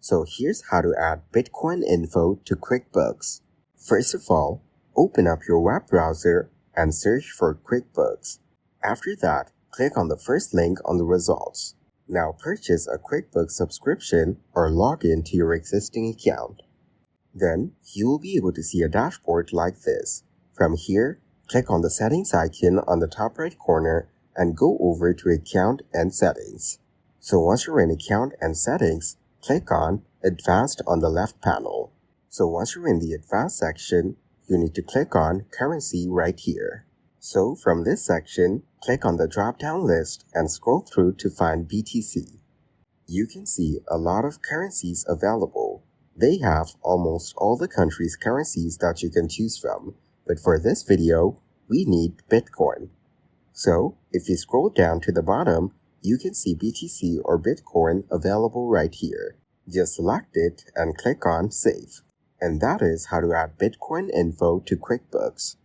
So here's how to add Bitcoin info to QuickBooks. First of all, open up your web browser and search for QuickBooks. After that, click on the first link on the results. Now purchase a QuickBooks subscription or log in to your existing account. Then, you will be able to see a dashboard like this. From here, click on the settings icon on the top right corner and go over to Account and Settings. So once you're in Account and Settings, click on Advanced on the left panel. So once you're in the Advanced section, you need to click on Currency right here. So from this section, click on the drop-down list and scroll through to find BTC. You can see a lot of currencies available. They have almost all the country's currencies that you can choose from, but for this video, we need Bitcoin. So, if you scroll down to the bottom, you can see BTC or Bitcoin available right here. Just select it and click on Save. And that is how to add Bitcoin info to QuickBooks.